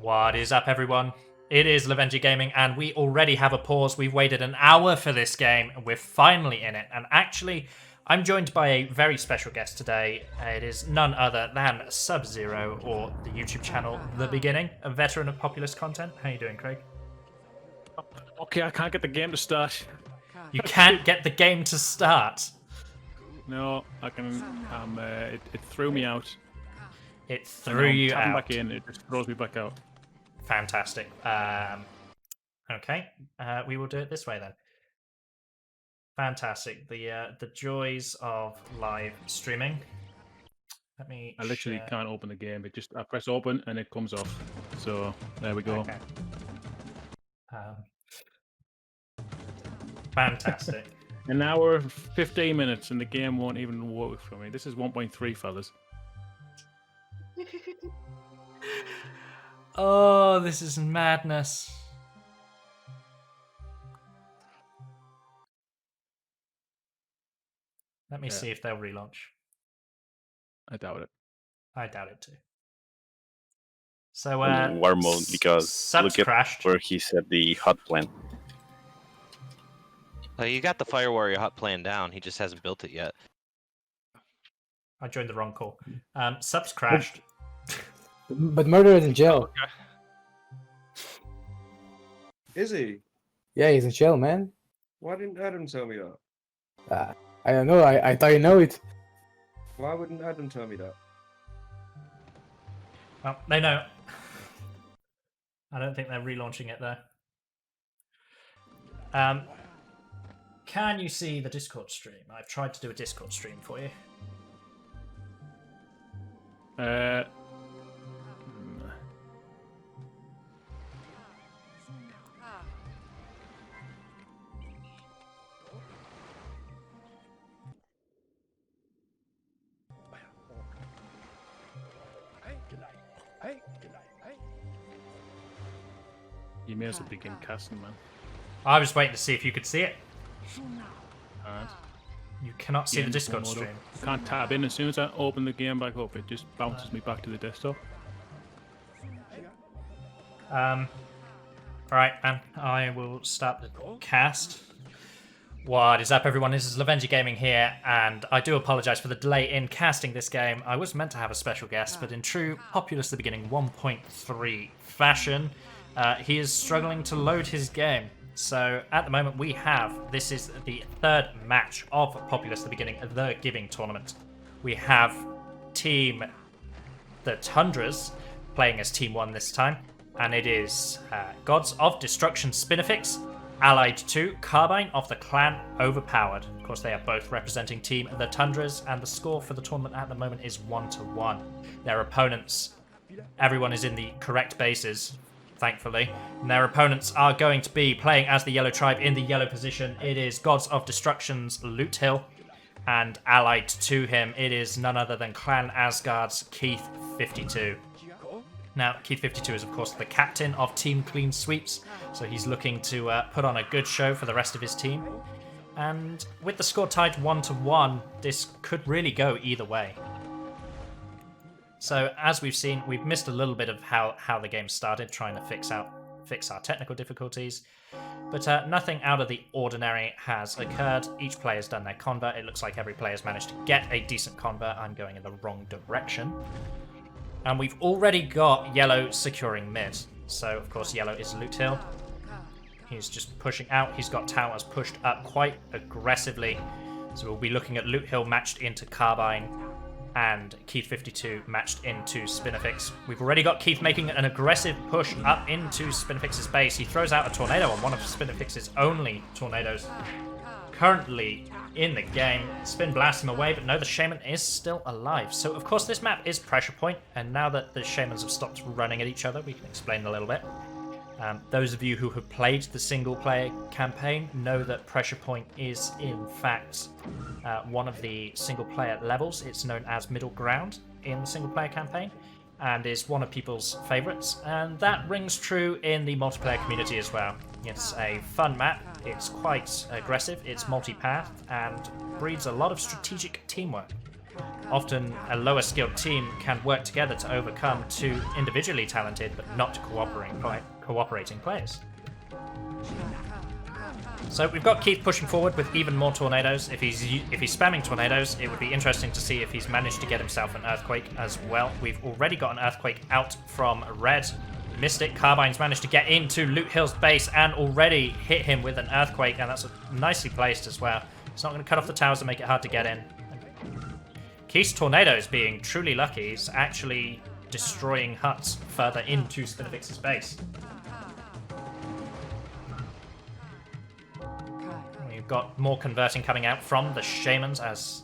What is up, everyone? It is Lovenji Gaming, and we already have a pause. We've waited an hour for this game, and we're finally in it. And actually, I'm joined by a very special guest today. It is none other than Sub-Zero, or the YouTube channel The Beginning, a veteran of Populous content. How you doing, Craig? Okay, I can't get the game to start. You can't get the game to start. No, I can. It threw me out. It threw you out. Back in, it just throws me back out. Fantastic. Okay, we will do it this way then. Fantastic. The joys of live streaming. Let me. I literally can't open the game. I press open and it comes off. So there we go. Okay. Fantastic. An hour, 15 minutes, and the game won't even work for me. This is 1.3, fellas. Oh, this is madness. Let me see if they'll relaunch. I doubt it. I doubt it too. So, war mode, because look at crashed. where he set the hot plan. Well, you got the Fire Warrior hot plan down. He just hasn't built it yet. I joined the wrong call. Subs crashed. But Murder is in jail. Is he? Yeah, he's in jail, man. Why didn't Adam tell me that? I don't know. I thought you know it. Why wouldn't Adam tell me that? Well, they know. I don't think they're relaunching it there. Can you see the Discord stream? I've tried to do a Discord stream for you. You may as well begin casting, man. I was waiting to see if you could see it. Alright. You cannot see the Discord stream. Can't tab in. As soon as I open the game back up, it just bounces me back to the desktop. Alright, man. I will start the cast. What is up, everyone? This is Lovenji Gaming here, and I do apologise for the delay in casting this game. I was meant to have a special guest, but in true Populous the Beginning 1.3 fashion, he is struggling to load his game. So at the moment this is the third match of Populous the Beginning, the Giving Tournament. We have Team the Tundras playing as Team 1 this time, and it is Gods of Destruction Spinnifix, allied to Carbine of the Clan Overpowered. Of course, they are both representing Team the Tundras, and the score for the tournament at the moment is 1-1. Their opponents, everyone is in the correct bases, thankfully. And their opponents are going to be playing as the Yellow Tribe in the yellow position. It is Gods of Destruction's Loot Hill, and allied to him, it is none other than Clan Asgard's Keith52. Now, Keith52 is, of course, the captain of Team Clean Sweeps, so he's looking to put on a good show for the rest of his team. And with the score tied 1-1, this could really go either way. So, as we've seen, we've missed a little bit of how the game started, trying to fix our technical difficulties. But nothing out of the ordinary has occurred. Each player's done their convert. It looks like every player's managed to get a decent convert. I'm going in the wrong direction. And we've already got Yellow securing mid. So, of course, Yellow is Loot Hill. He's just pushing out. He's got towers pushed up quite aggressively. So we'll be looking at Loot Hill matched into Carbine and Keith52 matched into Spinnifix. We've already got Keith making an aggressive push up into Spinnifix's base. He throws out a tornado on one of Spinnifix's only tornadoes currently in the game. Spin blasts him away, but no, the Shaman is still alive. So, of course, this map is Pressure Point, and now that the Shamans have stopped running at each other, we can explain a little bit. Those of you who have played the single-player campaign know that Pressure Point is, in fact, one of the single-player levels. It's known as Middle Ground in the single-player campaign, and is one of people's favourites. And that rings true in the multiplayer community as well. It's a fun map, it's quite aggressive, it's multi-path, and breeds a lot of strategic teamwork. Often a lower skilled team can work together to overcome two individually talented but not cooperating players. So we've got Keith pushing forward with even more tornadoes. If he's spamming tornadoes, it would be interesting to see if he's managed to get himself an earthquake as well. We've already got an earthquake out from red. Mystic Carbine's managed to get into Loot Hill's base and already hit him with an earthquake, and that's nicely placed as well. It's not going to cut off the towers and make it hard to get in. Keith's tornadoes, being truly lucky, is actually destroying huts further into Spinnifix's base. We've got more converting coming out from the Shamans as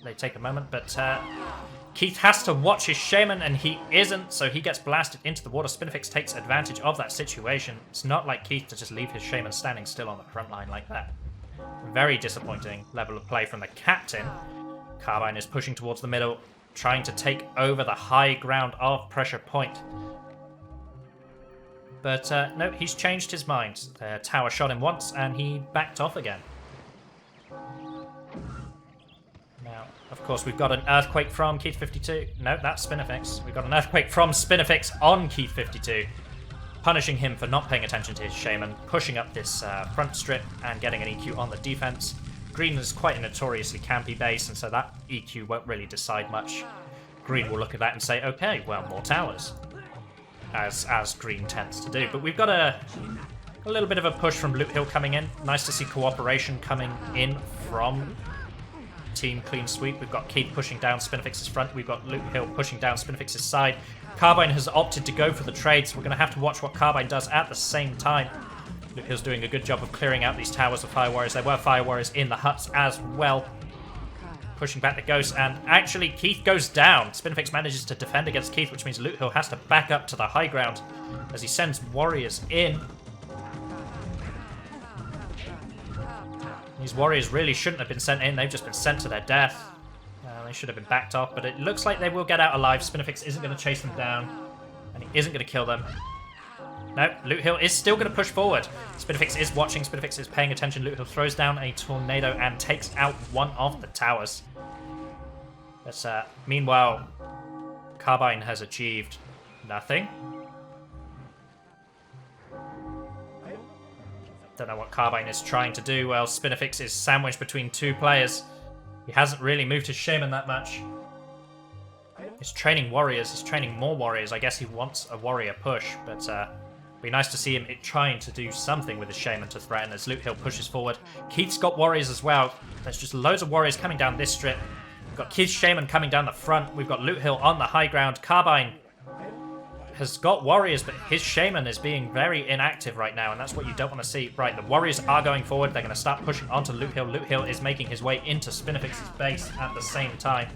they take a moment, but Keith has to watch his Shaman and he isn't, so he gets blasted into the water. Spinnifix takes advantage of that situation. It's not like Keith to just leave his Shaman standing still on the front line like that. Very disappointing level of play from the captain. Carbine is pushing towards the middle, trying to take over the high ground of Pressure Point. But no, he's changed his mind. The tower shot him once and he backed off again. Now, of course, we've got an earthquake from Keith52. No, that's Spinnifix. We've got an earthquake from Spinnifix on Keith52, punishing him for not paying attention to his Shaman, pushing up this front strip and getting an EQ on the defense. Green is quite a notoriously campy base, and so that EQ won't really decide much. Green will look at that and say, okay, well, more towers, as Green tends to do. But we've got a little bit of a push from Loot Hill coming in. Nice to see cooperation coming in from Team Clean Sweep. We've got Keith pushing down Spinnifix's front. We've got Loot Hill pushing down Spinnifix's side. Carbine has opted to go for the trade, so we're going to have to watch what Carbine does at the same time. Loot Hill's doing a good job of clearing out these towers of Fire Warriors. There were Fire Warriors in the huts as well. Pushing back the Ghost, and actually Keith goes down. Spinnifix manages to defend against Keith, which means Loot Hill has to back up to the high ground as he sends Warriors in. These Warriors really shouldn't have been sent in. They've just been sent to their death. They should have been backed off, but it looks like they will get out alive. Spinnifix isn't going to chase them down, and he isn't going to kill them. No, Loot Hill is still going to push forward. Spinnifix is watching. Spinnifix is paying attention. Loot Hill throws down a tornado and takes out one of the towers. But meanwhile, Carbine has achieved nothing. Don't know what Carbine is trying to do. Well, Spinnifix is sandwiched between two players. He hasn't really moved his Shaman that much. He's training Warriors. He's training more Warriors. I guess he wants a Warrior push, but be nice to see him trying to do something with his Shaman to threaten as Loot Hill pushes forward. Keith's got Warriors as well. There's just loads of Warriors coming down this strip. We've got Keith's Shaman coming down the front. We've got Loot Hill on the high ground. Carbine has got Warriors, but his Shaman is being very inactive right now, and that's what you don't want to see. Right, the Warriors are going forward. They're going to start pushing onto Loot Hill. Loot Hill is making his way into Spinnifix's base at the same time.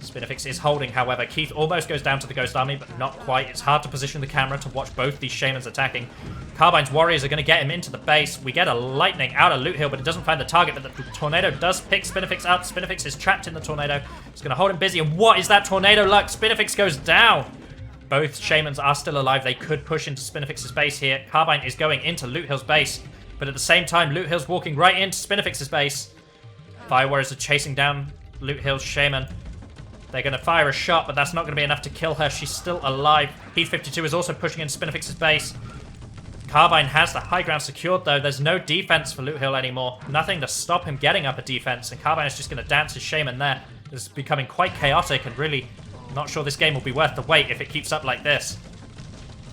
Spinnifix is holding, however. Keith almost goes down to the Ghost Army, but not quite. It's hard to position the camera to watch both these Shamans attacking. Carbine's Warriors are going to get him into the base. We get a lightning out of Loot Hill, but it doesn't find the target, but the tornado does pick Spinnifix up. Spinnifix is trapped in the tornado. It's going to hold him busy, and what is that tornado luck? Spinnifix goes down. Both Shamans are still alive. They could push into Spinnifix's base here. Carbine is going into Loot Hill's base, but at the same time, Loot Hill's walking right into Spinnifix's base. Fire Warriors are chasing down Loot Hill's Shaman. They're going to fire a shot, but that's not going to be enough to kill her. She's still alive. Keith52 is also pushing into Spinnifix's base. Carbine has the high ground secured, though. There's no defense for Loot Hill anymore. Nothing to stop him getting up a defense, and Carbine is just going to dance his Shaman there. This is becoming quite chaotic, and really not sure this game will be worth the wait if it keeps up like this.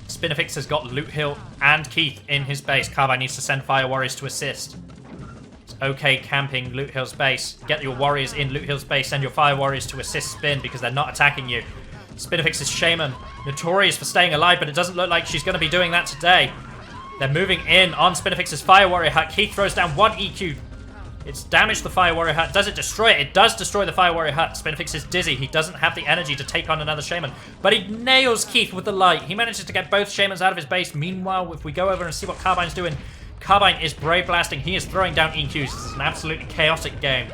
Spinnifix has got Loot Hill and Keith in his base. Carbine needs to send Fire Warriors to assist. It's okay camping Loot Hill's base. Get your Warriors in Loot Hill's base. Send your Fire Warriors to assist Spin because they're not attacking you. Spinnifix's Shaman, notorious for staying alive, but it doesn't look like she's going to be doing that today. They're moving in on Spinnifix's Fire Warrior hut. Keith throws down one EQ. It's damaged the Fire Warrior hut. Does it destroy it? It does destroy the Fire Warrior hut. Spinnifix is dizzy. He doesn't have the energy to take on another Shaman, but he nails Keith with the light. He manages to get both Shamans out of his base. Meanwhile, if we go over and see what Carbine's doing, Carbine is brave blasting. He is throwing down EQs. This is an absolutely chaotic game.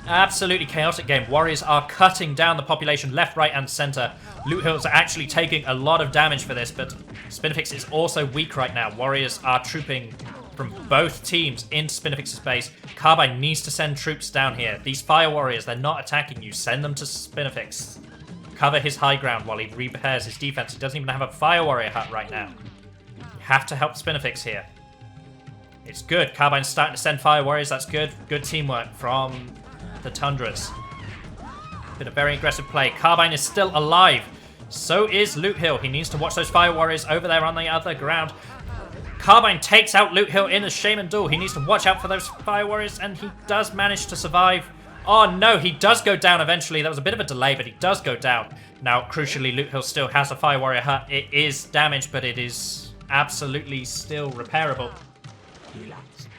Absolutely chaotic game. Warriors are cutting down the population left, right, and center. Loot Hills are actually taking a lot of damage for this, but Spinnifix is also weak right now. Warriors are trooping from both teams into Spinnifix's base. Carbine needs to send troops down here. These Fire Warriors, they're not attacking you. Send them to Spinnifix. Cover his high ground while he repairs his defense. He doesn't even have a Fire Warrior hut right now. You have to help Spinnifix here. It's good. Carbine's starting to send Fire Warriors. That's good. Good teamwork from the Tundras. Been a very aggressive play. Carbine is still alive. So is Loot Hill. He needs to watch those Fire Warriors over there on the other ground. Carbine takes out Loot Hill in a Shaman duel. He needs to watch out for those Fire Warriors, and he does manage to survive. Oh no, he does go down eventually. That was a bit of a delay, but he does go down. Now, crucially, Loot Hill still has a Fire Warrior hut. It is damaged, but it is absolutely still repairable.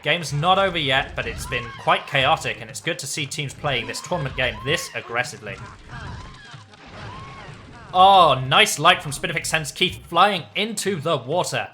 Game's not over yet, but it's been quite chaotic, and it's good to see teams playing this tournament game this aggressively. Oh, nice light from Spinnifix sends Keith flying into the water.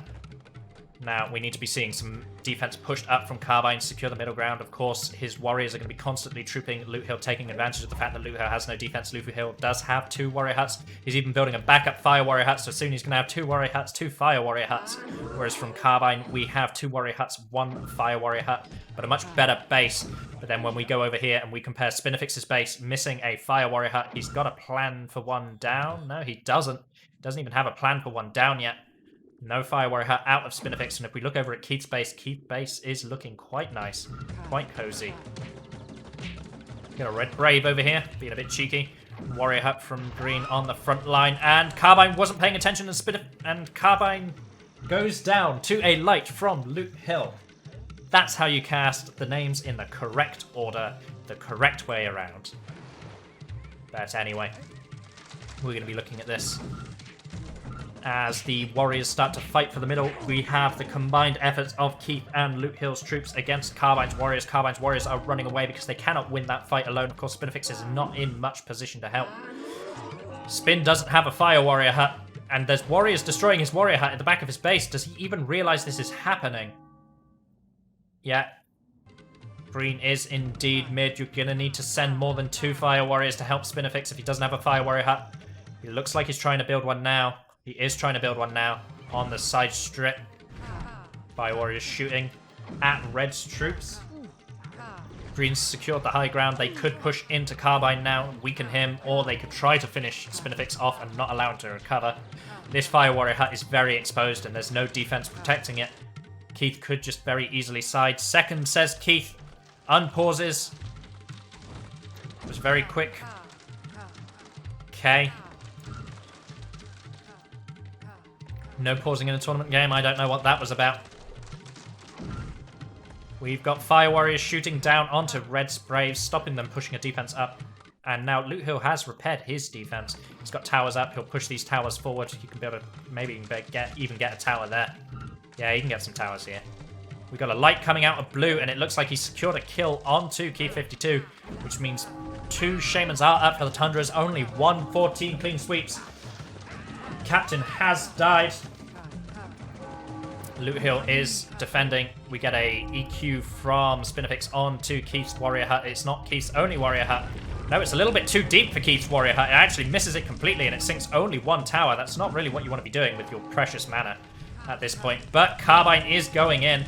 Now, we need to be seeing some defense pushed up from Carbine, secure the middle ground. Of course, his warriors are going to be constantly trooping Loot Hill, taking advantage of the fact that Loot Hill has no defense. Loot Hill does have 2 warrior huts. He's even building a backup Fire Warrior hut, so soon he's going to have 2 warrior huts, 2 Fire Warrior huts. Whereas from Carbine, we have 2 warrior huts, 1 Fire Warrior hut, but a much better base. But then when we go over here and we compare Spinnifix's base, missing a Fire Warrior hut, he's got a plan for 1 down. No, he doesn't. He doesn't even have a plan for 1 down yet. No Fire Warrior hut out of Spinnifix, and if we look over at Keith's base is looking quite nice, quite cozy. Got a Red Brave over here, being a bit cheeky. Warrior hut from Green on the front line, and Carbine wasn't paying attention, and Carbine goes down to a light from Loot Hill. That's how you cast the names in the correct order, the correct way around. But anyway, we're going to be looking at this. As the Warriors start to fight for the middle, we have the combined efforts of Keith and Loot Hill's troops against Carbine's Warriors. Carbine's Warriors are running away because they cannot win that fight alone. Of course, Spinnifix is not in much position to help. Spin doesn't have a Fire Warrior hut, and there's Warriors destroying his Warrior hut at the back of his base. Does he even realize this is happening? Yeah. Green is indeed mid. You're going to need to send more than 2 Fire Warriors to help Spinnifix if he doesn't have a Fire Warrior hut. It looks like he's trying to build one now. He is trying to build one now on the side strip. Fire Warriors shooting at Red's troops. Green's secured the high ground. They could push into Carbine now, weaken him, or they could try to finish Spinnifix off and not allow him to recover. This Fire Warrior hut is very exposed and there's no defense protecting it. Keith could just very easily side. Second, says Keith. Unpauses. It was very quick. Okay. No pausing in a tournament game. I don't know what that was about. We've got Fire Warriors shooting down onto Red's Braves, stopping them pushing a defense up. And now Loot Hill has repaired his defense. He's got towers up. He'll push these towers forward. He can be able to maybe even get a tower there. Yeah, he can get some towers here. We've got a light coming out of blue, and it looks like he's secured a kill onto Keith52, which means 2 Shamans are up for the Tundras. Only 114 clean sweeps. Captain has died. Loot Hill is defending. We get a EQ from Spinnifix onto Keith's Warrior hut. It's not Keith's only Warrior hut. No, it's a little bit too deep for Keith's Warrior hut. It actually misses it completely and it sinks only 1 tower. That's not really what you want to be doing with your precious mana at this point. But Carbine is going in.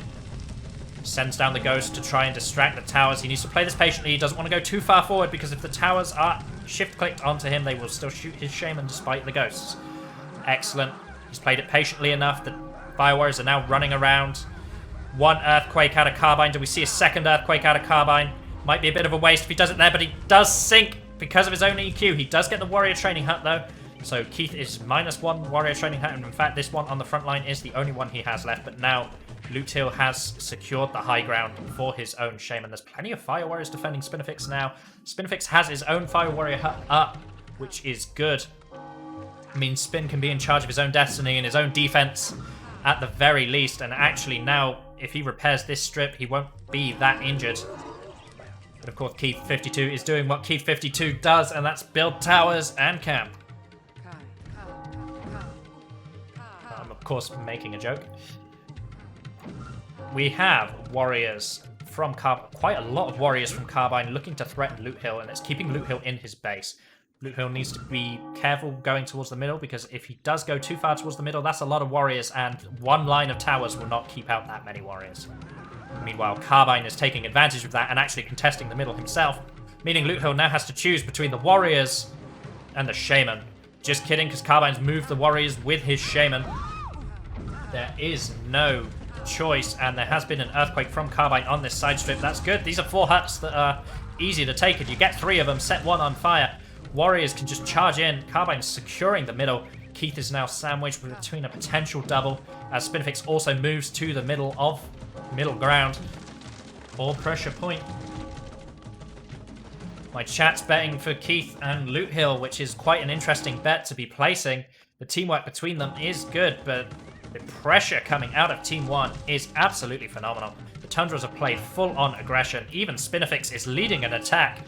Sends down the Ghost to try and distract the towers. He needs to play this patiently. He doesn't want to go too far forward because if the towers are shift-clicked onto him, they will still shoot his Shaman despite the Ghosts. Excellent. He's played it patiently enough that Fire Warriors are now running around. 1 Earthquake out of Carbine. Do we see a second Earthquake out of Carbine? Might be a bit of a waste if he does it there, but he does sink because of his own EQ. He does get the Warrior Training Hut, though. So Keith is -1 Warrior Training Hut, and in fact, this one on the front line is the only one he has left. But now, Loot Hill has secured the high ground for his own Shaman. There's plenty of Fire Warriors defending Spinnifix now. Spinnifix has his own Fire Warrior Hut up, which is good. It means Spin can be in charge of his own destiny and his own defense at the very least. And actually now, if he repairs this strip, he won't be that injured. But of course, Keith52 is doing what Keith52 does, and that's build towers and camp. I'm of course making a joke. We have warriors from quite a lot of warriors from Carbine looking to threaten Loot Hill, and it's keeping Loot Hill in his base. Loot Hill needs to be careful going towards the middle, because if he does go too far towards the middle, that's a lot of warriors, and one line of towers will not keep out that many warriors. Meanwhile, Carbine is taking advantage of that and actually contesting the middle himself, meaning Loot Hill now has to choose between the warriors and the Shaman. Just kidding, because Carbine's moved the warriors with his Shaman. There is no choice, and there has been an earthquake from Carbine on this side strip. That's good. These are 4 huts that are easy to take. If you get 3 of them, set 1 on fire. Warriors can just charge in. Carbine's securing the middle. Keith is now sandwiched between a potential double, as Spinnifix also moves to the middle of middle ground. All pressure point. My chat's betting for Keith and Loot Hill, which is quite an interesting bet to be placing. The teamwork between them is good, but the pressure coming out of Team 1 is absolutely phenomenal. The Tundras have played full-on aggression. Even Spinnifix is leading an attack.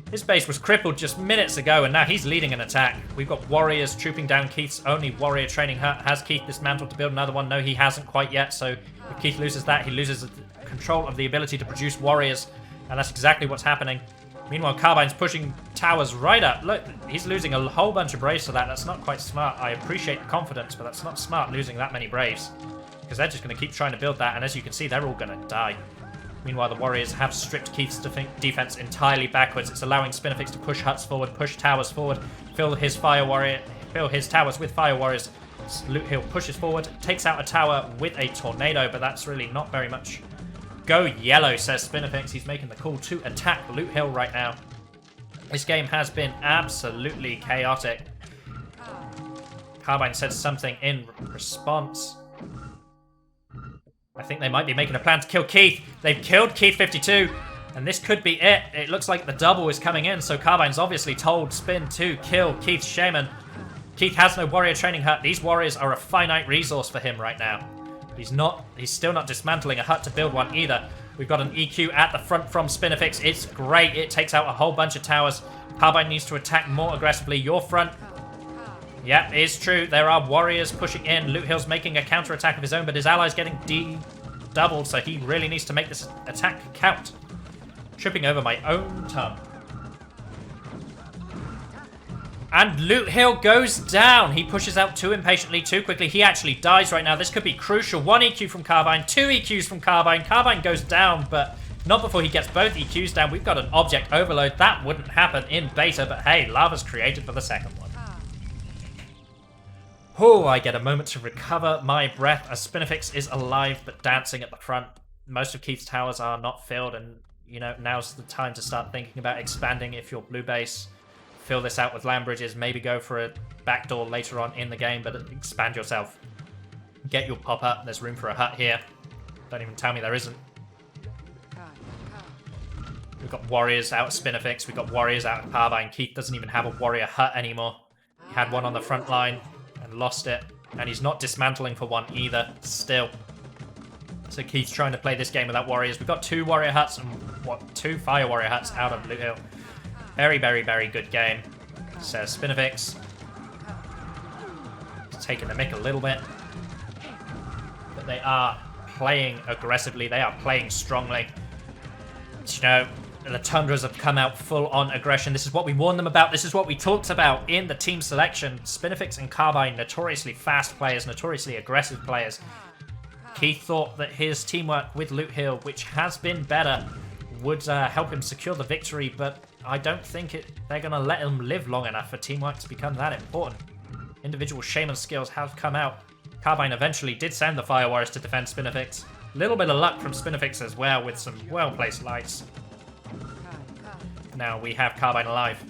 His base was crippled just minutes ago, and now he's leading an attack. We've got warriors trooping down Keith's only warrior training hut. Has Keith dismantled to build another one? No, he hasn't quite yet, so if Keith loses that, he loses control of the ability to produce warriors, and that's exactly what's happening. Meanwhile, Carbine's pushing towers right up. Look, he's losing a whole bunch of Braves for that. That's not quite smart. I appreciate the confidence, but that's not smart losing that many Braves, because they're just going to keep trying to build that, and as you can see, they're all going to die. Meanwhile, the Warriors have stripped Keith's defense entirely backwards. It's allowing Spinnifix to push huts forward, push towers forward, fill his towers with Fire Warriors. Loot Hill pushes forward, takes out a tower with a tornado, but that's really not very much. Go yellow, says Spinnifix. He's making the call to attack Loot Hill right now. This game has been absolutely chaotic. Carbine said something in response. I think they might be making a plan to kill Keith. They've killed Keith52, and this could be it. It looks like the double is coming in, so Carbine's obviously told Spin to kill Keith's Shaman. Keith has no warrior training hut. These warriors are a finite resource for him right now. He's still not dismantling a hut to build one either. We've got an EQ at the front from Spinnifix. It's great. It takes out a whole bunch of towers. Carbine needs to attack more aggressively. Your front. Yep, it's true. There are warriors pushing in. Loot Hill's making a counterattack of his own, but his ally's getting doubled, so he really needs to make this attack count. Tripping over my own tongue. And Loot Hill goes down. He pushes out too impatiently, too quickly. He actually dies right now. This could be crucial. 1 EQ from Carbine, 2 EQs from Carbine. Carbine goes down, but not before he gets both EQs down. We've got an object overload. That wouldn't happen in beta, but hey, lava's created for the second one. Oh, I get a moment to recover my breath as Spinnifix is alive but dancing at the front. Most of Keith's towers are not filled, and you know, now's the time to start thinking about expanding if you're blue base. Fill this out with land bridges, maybe go for a backdoor later on in the game, but expand yourself. Get your pop up. There's room for a hut here. Don't even tell me there isn't. We've got warriors out of Spinnifix. We've got warriors out of Carbine. Keith doesn't even have a warrior hut anymore. He had one on the front line and lost it, and he's not dismantling for one either still. So Keith's trying to play this game without warriors. We've got 2 warrior huts and 2 fire warrior huts out of Loot Hill. Very, very, very good game, says Spinnifix. He's taking the mick a little bit, but they are playing aggressively. They are playing strongly. You know, the Tundras have come out full-on aggression. This is what we warned them about. This is what we talked about in the team selection. Spinnifix and Carbine, notoriously fast players, notoriously aggressive players. Keith thought that his teamwork with Loot Hill, which has been better, would help him secure the victory, but I don't think they're going to let him live long enough for teamwork to become that important. Individual Shaman skills have come out. Carbine eventually did send the Fire Warriors to defend Spinnifix. Little bit of luck from Spinnifix as well with some well-placed lights. Now we have Carbine alive.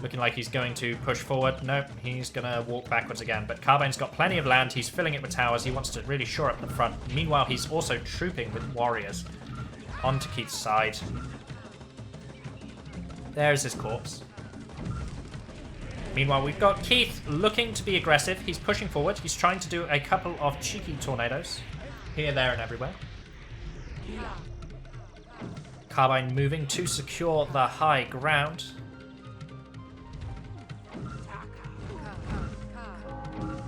Looking like he's going to push forward. Nope, he's going to walk backwards again. But Carbine's got plenty of land. He's filling it with towers. He wants to really shore up the front. Meanwhile, he's also trooping with warriors onto Keith's side. There's his corpse. Meanwhile, we've got Keith looking to be aggressive. He's pushing forward. He's trying to do a couple of cheeky tornadoes. Here, there, and everywhere. Carbine moving to secure the high ground.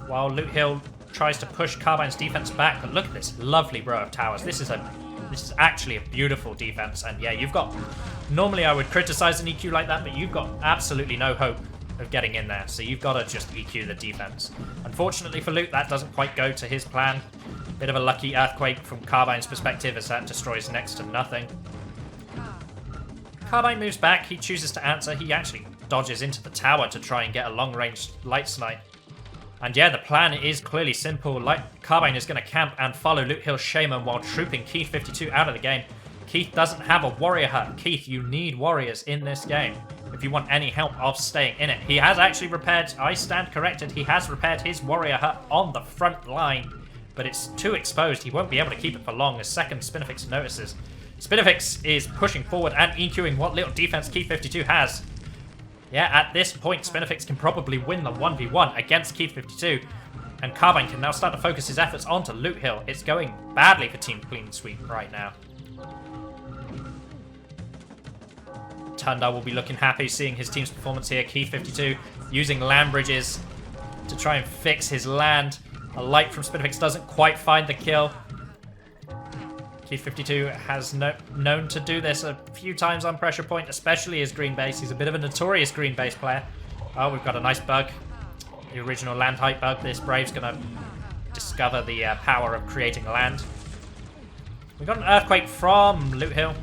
While Loot Hill tries to push Carbine's defense back, but look at this lovely row of towers. This is actually a beautiful defense, and yeah, you've got Normally I would criticize an EQ like that, but you've got absolutely no hope of getting in there, so you've got to just EQ the defense. Unfortunately for Luke, that doesn't quite go to his plan. Bit of a lucky earthquake from Carbine's perspective, as that destroys next to nothing. Carbine moves back, he chooses to answer, he actually dodges into the tower to try and get a long-range light snipe. And yeah, the plan is clearly simple. Carbine is going to camp and follow Loot Hill Shaman while trooping Keith52 out of the game. Keith doesn't have a warrior hut. Keith, you need warriors in this game if you want any help of staying in it. He has actually repaired, I stand corrected, he has repaired his warrior hut on the front line, but it's too exposed. He won't be able to keep it for long as second Spinnifix notices. Spinnifix is pushing forward and EQing what little defense Keith52 has. Yeah, at this point, Spinnifix can probably win the 1v1 against Keith52, and Carbine can now start to focus his efforts onto Loot Hill. It's going badly for Team Clean Sweep right now. Tundar will be looking happy seeing his team's performance here. Keith52 using land bridges to try and fix his land. A light from Spinnifix doesn't quite find the kill. Keith52 has known to do this a few times on pressure point, especially his green base. He's a bit of a notorious green base player. Oh, we've got a nice bug. The original land height bug. This Brave's going to discover the power of creating land. We got an earthquake from Loot Hill.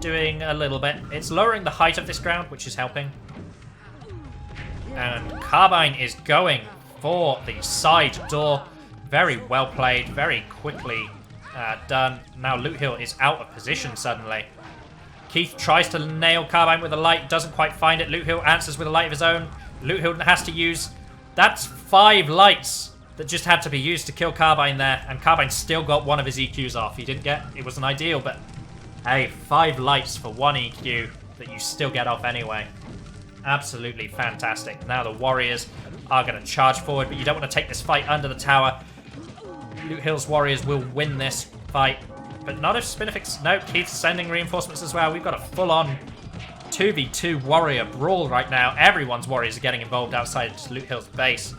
Doing a little bit. It's lowering the height of this ground, which is helping. And Carbine is going for the side door. Very well played, very quickly done. Now Loot Hill is out of position suddenly. Keith tries to nail Carbine with a light, doesn't quite find it. Loot Hill answers with a light of his own. Loot Hill has to use... That's 5 lights that just had to be used to kill Carbine there, and Carbine still got one of his EQs off. He didn't get... It wasn't ideal, but hey, 5 lights for 1 EQ that you still get off anyway. Absolutely fantastic. Now the Warriors are going to charge forward, but you don't want to take this fight under the tower. Loot Hill's Warriors will win this fight, but not if Spinnifix... No, Keith's sending reinforcements as well. We've got a full-on 2v2 Warrior brawl right now. Everyone's Warriors are getting involved outside Loot Hill's base.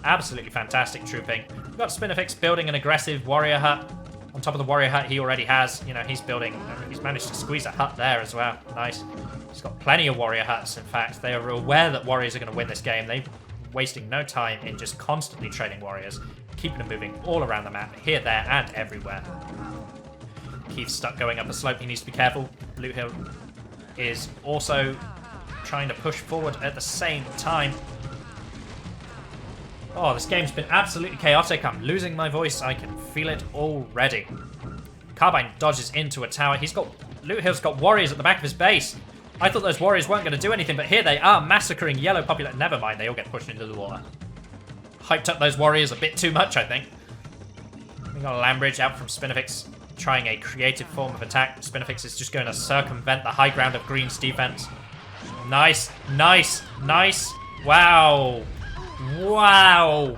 Absolutely fantastic trooping. We've got Spinnifix building an aggressive Warrior hut. On top of the Warrior hut he already has. You know, he's managed to squeeze a hut there as well. Nice. He's got plenty of Warrior huts, in fact. They are aware that Warriors are going to win this game. They're wasting no time in just constantly trading Warriors, keeping them moving all around the map, here, there, and everywhere. Keith's stuck going up a slope. He needs to be careful. Loot Hill is also trying to push forward at the same time. Oh, this game's been absolutely chaotic. I'm losing my voice. I can feel it already. Carbine dodges into a tower. Loot Hill's got Warriors at the back of his base. I thought those Warriors weren't going to do anything, but here they are massacring yellow Populous. Never mind, they all get pushed into the water. Hyped up those Warriors a bit too much, I think. We got a land bridge out from Spinnifix, trying a creative form of attack. Spinnifix is just going to circumvent the high ground of Green's defense. Nice, nice, nice. Wow. Wow.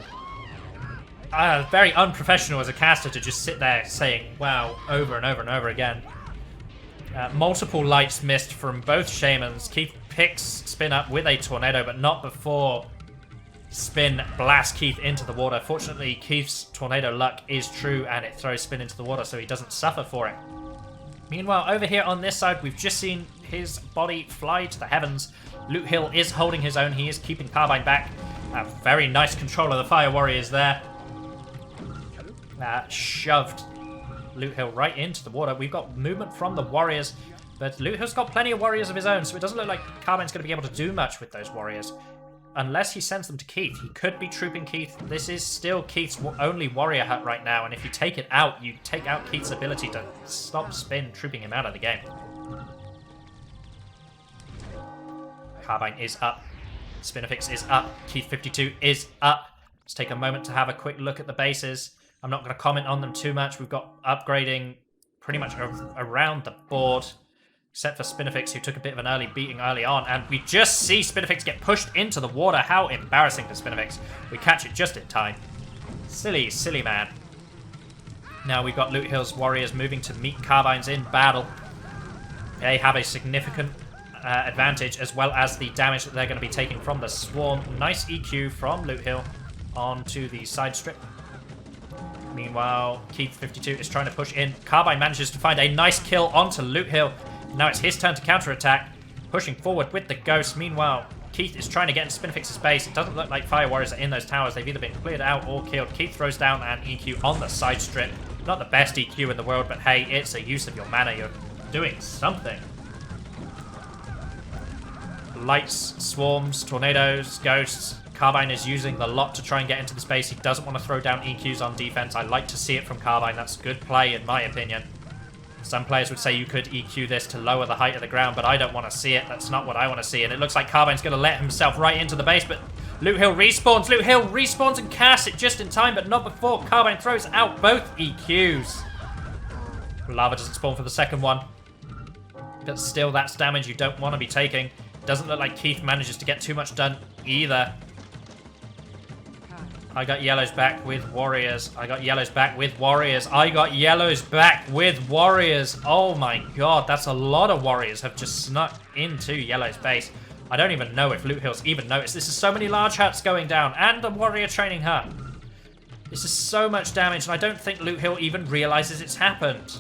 Very unprofessional as a caster to just sit there saying wow over and over and over again. Multiple lights missed from both Shamans. Keith picks Spin up with a tornado, but not before Spin blasts Keith into the water. Fortunately, Keith's tornado luck is true, and it throws Spin into the water, so he doesn't suffer for it. Meanwhile, over here on this side, we've just seen his body fly to the heavens. Loot Hill is holding his own. He is keeping Carbine back. Very nice control of the Fire Warriors there. Shoved Loot Hill right into the water. We've got movement from the Warriors, but Loot Hill's got plenty of Warriors of his own, so it doesn't look like Carbine's going to be able to do much with those Warriors. Unless he sends them to Keith. He could be trooping Keith. This is still Keith's only Warrior hut right now, and if you take it out, you take out Keith's ability to stop Spin trooping him out of the game. Carbine is up. Spinnifix is up. Keith52 is up. Let's take a moment to have a quick look at the bases. I'm not going to comment on them too much. We've got upgrading pretty much around the board, except for Spinnifix, who took a bit of an early beating early on, and we just see Spinnifix get pushed into the water. How embarrassing for Spinnifix. We catch it just in time. Silly, silly man. Now we've got Loot Hill's Warriors moving to meet Carbines in battle. They have a significant advantage, as well as the damage that they're going to be taking from the Swarm. Nice EQ from Loot Hill onto the side strip. Meanwhile, Keith52 is trying to push in. Carbine manages to find a nice kill onto Loot Hill. Now it's his turn to counterattack, pushing forward with the Ghost. Meanwhile, Keith is trying to get into Spinnifix's base. It doesn't look like Fire Warriors are in those towers. They've either been cleared out or killed. Keith throws down an EQ on the side strip. Not the best EQ in the world, but hey, it's a use of your mana. You're doing something. Lights, swarms, tornadoes, ghosts. Carbine is using the lot to try and get into the space. He doesn't want to throw down EQs on defense. I like to see it from Carbine. That's good play in my opinion. Some players would say you could EQ this to lower the height of the ground, but I don't want to see it. That's not what I want to see. And it looks like Carbine's going to let himself right into the base, but Loot Hill respawns. Loot Hill respawns and casts it just in time, but not before. Carbine throws out both EQs. Lava doesn't spawn for the second one. But still, that's damage you don't want to be taking. Doesn't look like Keith manages to get too much done either. I got yellows back with warriors. I got yellows back with warriors. I got yellows back with warriors. Oh my god, that's a lot of warriors have just snuck into yellow's base. I don't even know if Loot Hill's even noticed. This is so many large huts going down and the warrior training hut. This is so much damage and I don't think Loot Hill even realizes it's happened.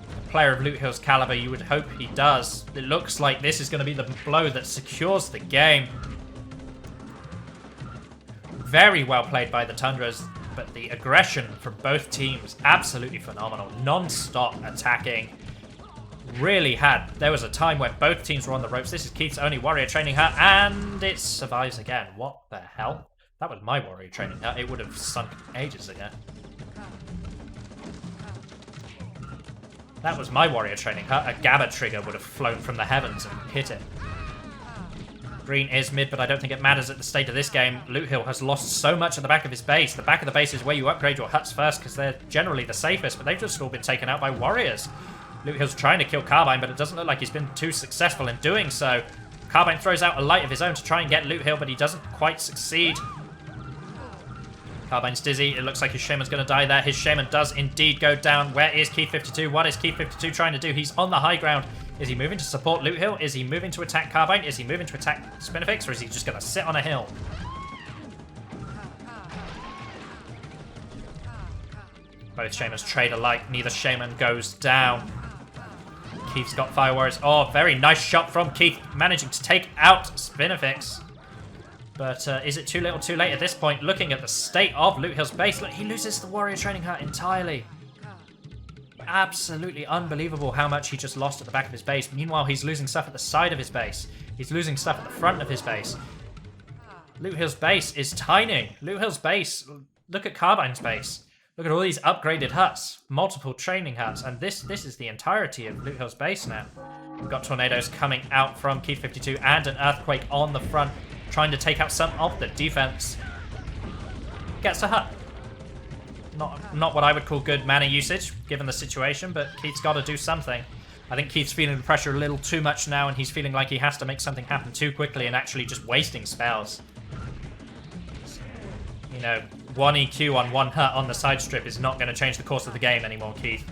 A player of Loot Hill's caliber, you would hope he does. It looks like this is going to be the blow that secures the game. Very well played by the Tundras, but the aggression from both teams, absolutely phenomenal. Non-stop attacking. Really had. There was a time when both teams were on the ropes. This is Keith's only warrior training hut, and it survives again. What the hell? That was my warrior training hut. It would have sunk ages ago. That was my warrior training hut. A Gabba trigger would have flown from the heavens and hit it. Green is mid, but I don't think it matters at the state of this game. Loot Hill has lost so much at the back of his base. The back of the base is where you upgrade your huts first because they're generally the safest, but they've just all been taken out by warriors. Loot Hill's trying to kill Carbine, but it doesn't look like he's been too successful in doing so. Carbine throws out a light of his own to try and get Loot Hill, but he doesn't quite succeed. Carbine's dizzy. It looks like his Shaman's going to die there. His Shaman does indeed go down. Where is Keith52? What is Keith52 trying to do? He's on the high ground. Is he moving to support Loot Hill? Is he moving to attack Carbine? Is he moving to attack Spinnifix? Or is he just going to sit on a hill? Both Shamans trade alike. Neither Shaman goes down. Keith's got Fire Warriors. Oh, very nice shot from Keith, managing to take out Spinnifix. But is it too little too late at this point? Looking at the state of Loot Hill's base, look, he loses the warrior training hut entirely. Absolutely unbelievable how much he just lost at the back of his base. Meanwhile, he's losing stuff at the side of his base. He's losing stuff at the front of his base. Loot Hill's base is tiny. Loot Hill's base, look at Carbine's base. Look at all these upgraded huts, multiple training huts, and this is the entirety of Loot Hill's base now. We've got tornadoes coming out from Keith52 and an earthquake on the front, trying to take out some of the defense. Gets a hut. Not what I would call good mana usage, given the situation, but Keith's got to do something. I think Keith's feeling the pressure a little too much now, and he's feeling like he has to make something happen too quickly and actually just wasting spells. You know, one EQ on one hut on the side strip is not going to change the course of the game anymore, Keith.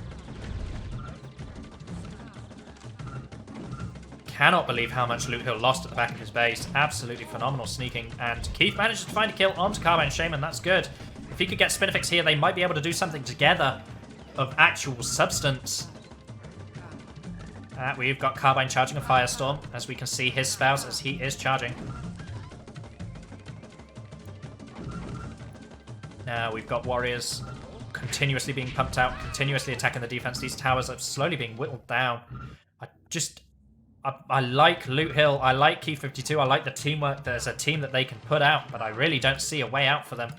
Cannot believe how much Loot Hill lost at the back of his base. Absolutely phenomenal sneaking, and Keith manages to find a kill onto Carbine Shaman. That's good. If he could get Spinnifix here, they might be able to do something together of actual substance. We've got Carbine charging a Firestorm, as we can see his spells as he is charging. Now we've got warriors continuously being pumped out, continuously attacking the defense. These towers are slowly being whittled down. I like Loot Hill, I like Keith52, I like the teamwork. There's a team that they can put out, but I really don't see a way out for them.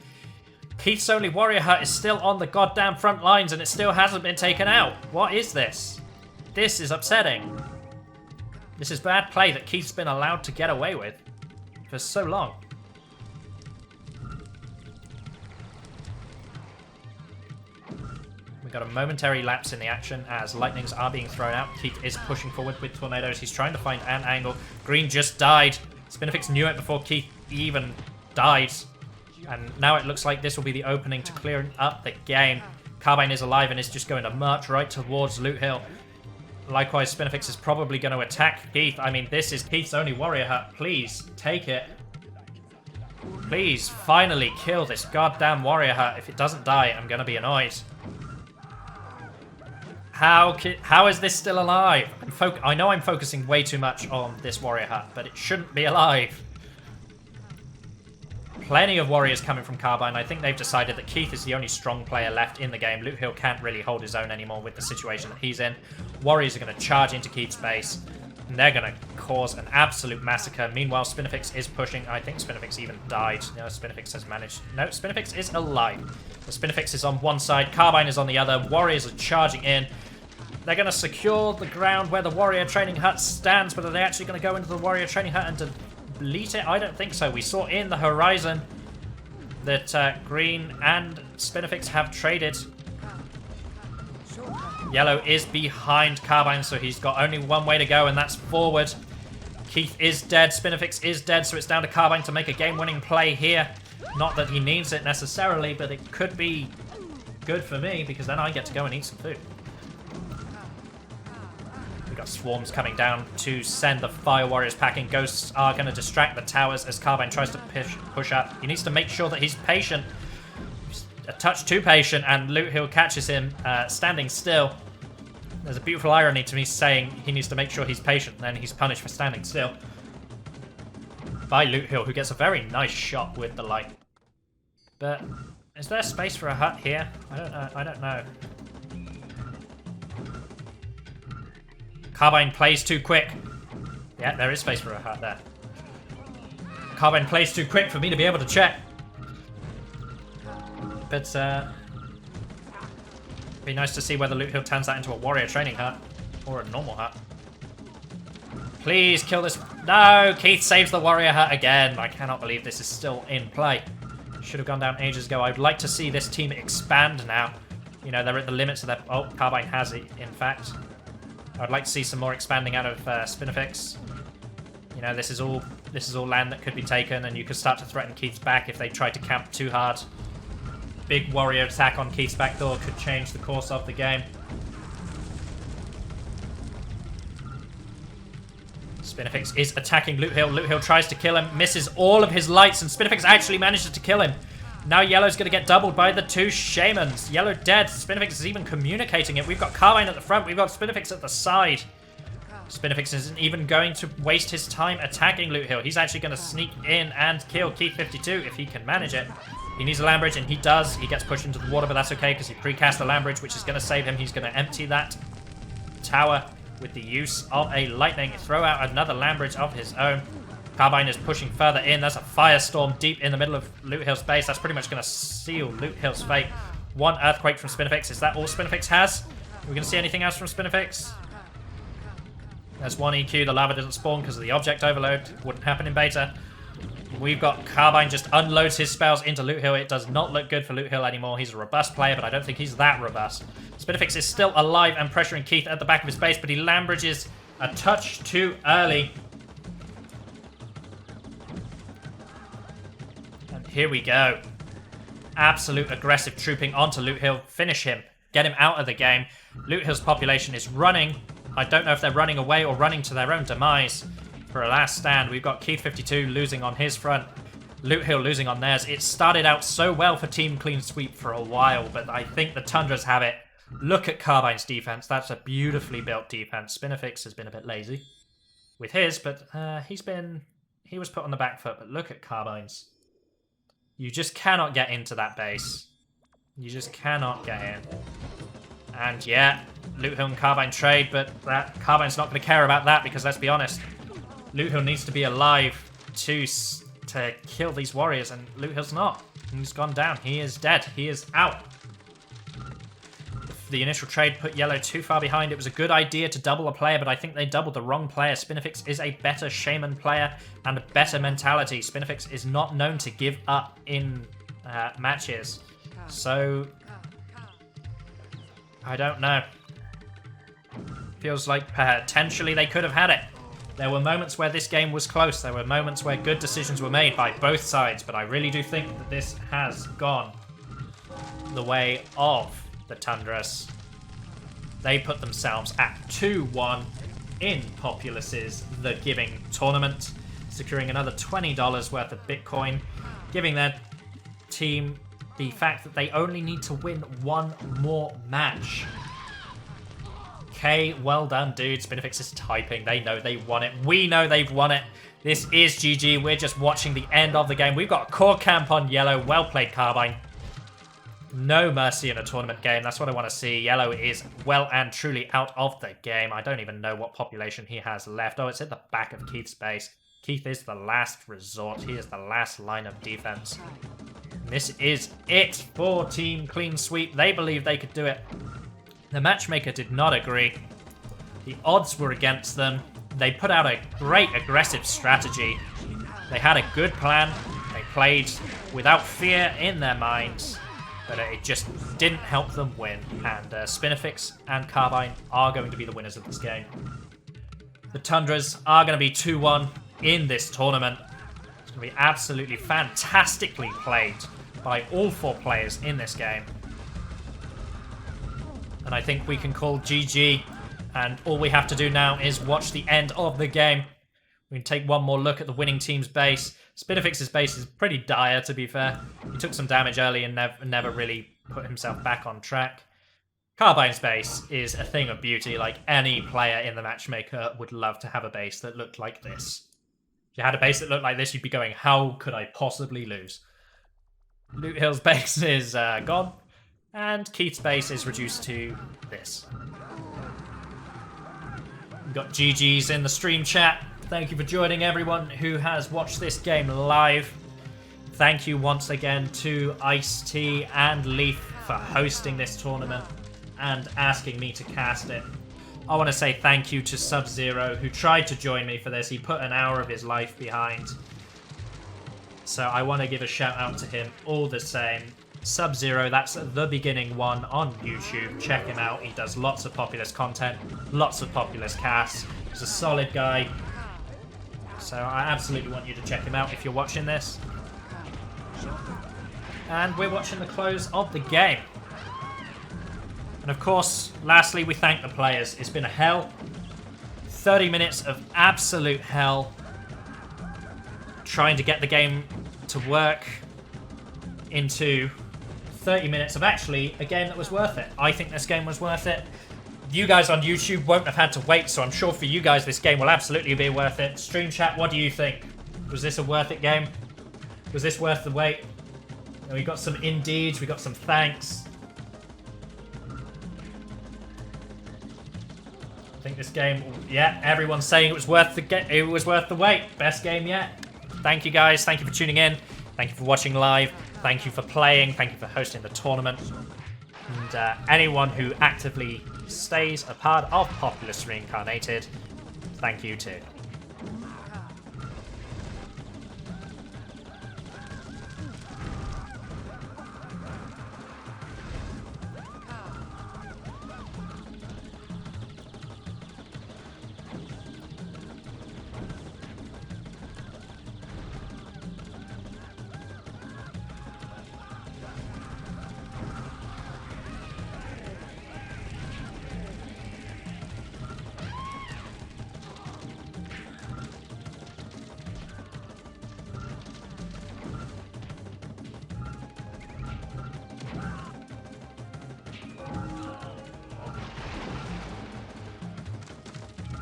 Keith's only warrior hut is still on the goddamn front lines and it still hasn't been taken out. What is this? This is upsetting. This is bad play that Keith's been allowed to get away with for so long. We got a momentary lapse in the action as lightnings are being thrown out. Keith is pushing forward with tornadoes. He's trying to find an angle. Green just died. Spinnifix knew it before Keith even died. And now it looks like this will be the opening to clearing up the game. Carbine is alive and is just going to march right towards Loot Hill. Likewise, Spinnifix is probably going to attack Keith. I mean, this is Keith's only warrior hut. Please, take it. Please, finally kill this goddamn warrior hut. If it doesn't die, I'm going to be annoyed. How is this still alive? I know I'm focusing way too much on this warrior hut, but it shouldn't be alive. Plenty of warriors coming from Carbine. I think they've decided that Keith is the only strong player left in the game. Loot Hill can't really hold his own anymore with the situation that he's in. Warriors are going to charge into Keith's base, and they're going to cause an absolute massacre. Meanwhile, Spinnifix is pushing. I think Spinnifix even died. No, Spinnifix has managed. No, Spinnifix is alive. The Spinnifix is on one side, Carbine is on the other. Warriors are charging in. They're going to secure the ground where the warrior training hut stands, but are they actually going to go into the warrior training hut and delete it? I don't think so. We saw in the horizon that Green and Spinnifix have traded. Yellow is behind Carbine, so he's got only one way to go, and that's forward. Keith is dead, Spinnifix is dead, so it's down to Carbine to make a game-winning play here. Not that he needs it necessarily, but it could be good for me, because then I get to go and eat some food. We've got swarms coming down to send the Fire Warriors packing. Ghosts are going to distract the towers as Carbine tries to push up. He needs to make sure that he's patient. A touch too patient, and Loot Hill catches him standing still. There's a beautiful irony to me saying he needs to make sure he's patient, and then he's punished for standing still by Loot Hill, who gets a very nice shot with the light. But is there space for a hut here? I don't know. Carbine plays too quick. Yeah, there is space for a hut there. Carbine plays too quick for me to be able to check. But be nice to see whether Loot Hill turns that into a warrior training hut or a normal hut. Please kill this. No, Keith saves the warrior hut again. I cannot believe this is still in play. Should have gone down ages ago. I'd like to see this team expand now. You know, they're at the limits of their... Oh, Carbine has it, in fact. I'd like to see some more expanding out of Spinnifix. You know, this is all land that could be taken, and you could start to threaten Keith's back if they try to camp too hard. Big warrior attack on Keith's back door could change the course of the game. Spinnifix is attacking Loot Hill. Loot Hill tries to kill him, misses all of his lights, and Spinnifix actually manages to kill him. Now Yellow's going to get doubled by the two Shamans. Yellow dead. Spinnifix is even communicating it. We've got Carbine at the front. We've got Spinnifix at the side. Spinnifix isn't even going to waste his time attacking Loot Hill. He's actually going to sneak in and kill Keith52 if he can manage it. He needs a land bridge, and he does. He gets pushed into the water, but that's okay because he precast the land bridge, which is going to save him. He's going to empty that tower with the use of a lightning. Throw out another land bridge of his own. Carbine is pushing further in. There's a firestorm deep in the middle of Loot Hill's base. That's pretty much going to seal Loot Hill's fate. One earthquake from Spinnifix. Is that all Spinnifix has? Are we going to see anything else from Spinnifix? There's one EQ. The lava doesn't spawn because of the object overload. Wouldn't happen in beta. We've got Carbine just unloads his spells into Loot Hill. It does not look good for Loot Hill anymore. He's a robust player, but I don't think he's that robust. Spinnifix is still alive and pressuring Keith at the back of his base, but he land bridges a touch too early. And here we go. Absolute aggressive trooping onto Loot Hill. Finish him. Get him out of the game. Loot Hill's population is running. I don't know if they're running away or running to their own demise. For a last stand, we've got Keith52 losing on his front, Loot Hill losing on theirs. It started out so well for Team Clean Sweep for a while, but I think the Tundras have it. Look at Carbine's defense. That's a beautifully built defense. Spinnifix has been a bit lazy with his, but he was put on the back foot. But look at Carbine's. You just cannot get into that base. You just cannot get in. And yeah, Loot Hill and Carbine trade, but Carbine's not going to care about that because let's be honest, Loot Hill needs to be alive to kill these warriors, and Loot Hill's not. He's gone down. He is dead. He is out. The initial trade put Yellow too far behind. It was a good idea to double a player, but I think they doubled the wrong player. Spinnifix is a better Shaman player and a better mentality. Spinnifix is not known to give up in matches. So, I don't know. Feels like potentially they could have had it. There were moments where this game was close. There were moments where good decisions were made by both sides, but I really do think that this has gone the way of the Tundras. They put themselves at 2-1 in Populous's The Giving Tournament, securing another $20 worth of Bitcoin, giving their team the fact that they only need to win one more match Okay, well done, dude. Spinnifix is typing. They know they won it. We know they've won it. This is GG. We're just watching the end of the game. We've got a core camp on yellow. Well played, Carbine. No mercy in a tournament game. That's what I want to see. Yellow is well and truly out of the game. I don't even know what population he has left. Oh, it's at the back of Keith's base. Keith is the last resort. He is the last line of defense. This is it for Team Clean Sweep. They believe they could do it. The matchmaker did not agree. The odds were against them. They put out a great aggressive strategy. They had a good plan. They played without fear in their minds. But it just didn't help them win. And Spinnifix and Carbine are going to be the winners of this game. The Tundras are going to be 2-1 in this tournament. It's going to be absolutely fantastically played by all 4 players in this game. And I think we can call GG. And all we have to do now is watch the end of the game. We can take one more look at the winning team's base. Spinnifix's base is pretty dire, to be fair. He took some damage early and never really put himself back on track. Carbine's base is a thing of beauty. Like, any player in the matchmaker would love to have a base that looked like this. If you had a base that looked like this, you'd be going, how could I possibly lose? Loot Hill's base is gone. And Keith's base is reduced to this. We've got GG's in the stream chat. Thank you for joining everyone who has watched this game live. Thank you once again to Ice-T and Leaf for hosting this tournament and asking me to cast it. I want to say thank you to Sub-Zero, who tried to join me for this. He put an hour of his life behind. So I want to give a shout out to him all the same. Sub-Zero, that's The Beginning One on YouTube. Check him out. He does lots of Populous content, lots of Populous casts. He's a solid guy. So I absolutely want you to check him out if you're watching this. And we're watching the close of the game. And of course, lastly, we thank the players. It's been a hell. 30 minutes of absolute hell. Trying to get the game to work into 30 minutes of actually a game that was worth it. I think this game was worth it. You guys on YouTube won't have had to wait, so I'm sure for you guys this game will absolutely be worth it. Stream chat, what do you think? Was this a worth it game? Was this worth the wait? And we got some indeeds, we got some thanks. I think this game, yeah, everyone's saying it was worth the wait. Best game yet. Thank you guys, thank you for tuning in. Thank you for watching live. Thank you for playing. Thank you for hosting the tournament. And anyone who actively stays a part of Populous Reincarnated, thank you too.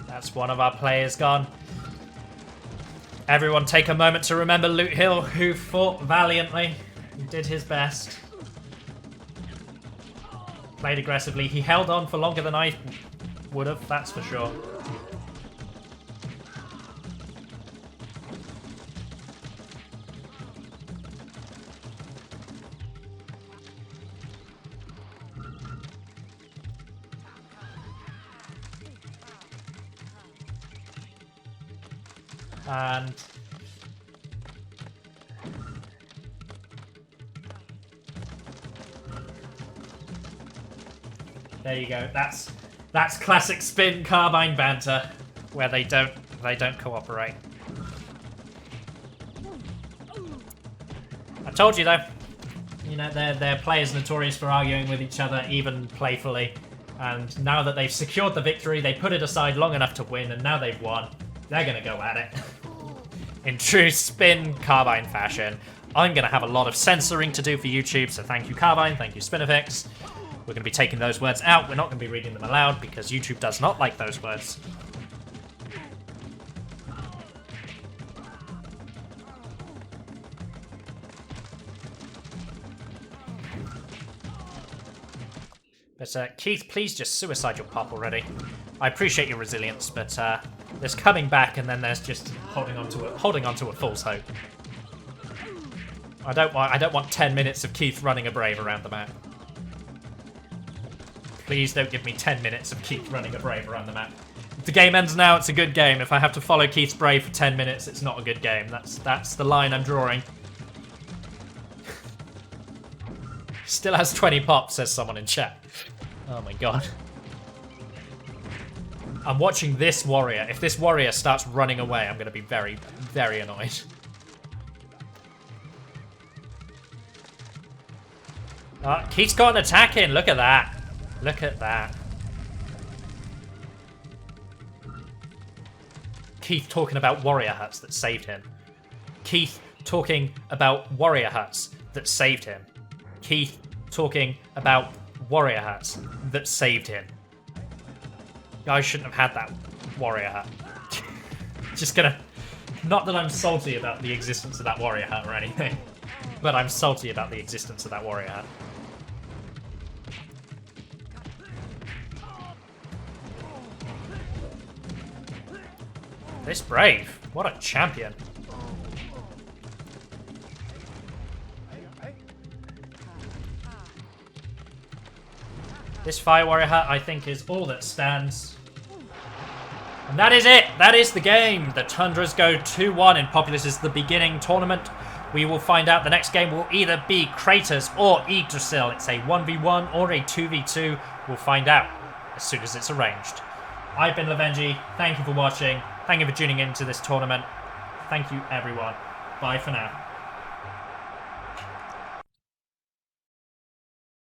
That's one of our players gone. Everyone take a moment to remember Loot Hill, who fought valiantly. He did his best. Played aggressively. He held on for longer than I would have, that's for sure. And there you go. That's classic Spin Carbine banter, where they don't cooperate. I told you though. You know, their players notorious for arguing with each other, even playfully. And now that they've secured the victory, they put it aside long enough to win, and now they've won. They're gonna go at it. In true Spin Carbine fashion. I'm gonna have a lot of censoring to do for YouTube, so thank you Carbine, thank you Spinnifix. We're going to be taking those words out. We're not going to be reading them aloud because YouTube does not like those words. But Keith, please just suicide your pop already. I appreciate your resilience, but there's coming back and then there's just holding on to a false hope. I don't want 10 minutes of Keith running a Brave around the map. Please don't give me 10 minutes of Keith running a Brave around the map. If the game ends now, it's a good game. If I have to follow Keith's Brave for 10 minutes, it's not a good game. That's the line I'm drawing. Still has 20 pops, says someone in chat. Oh my god. I'm watching this warrior. If this warrior starts running away, I'm going to be very, very annoyed. Keith's got an attack in. Look at that. Look at that. Keith talking about warrior huts that saved him. Keith talking about warrior huts that saved him. Keith talking about warrior huts that saved him. I shouldn't have had that warrior hut. Just gonna... Not that I'm salty about the existence of that warrior hut or anything, but I'm salty about the existence of that warrior hut. This Brave, what a champion. This Fire Warrior hut, I think, is all that stands. And that is it. That is the game. The Tundras go 2-1 in Populous is the beginning tournament. We will find out the next game will either be Craters or Yggdrasil. It's a 1v1 or a 2v2. We'll find out as soon as it's arranged. I've been Lovenji. Thank you for watching. Thank you for tuning into this tournament. Thank you, everyone. Bye for now.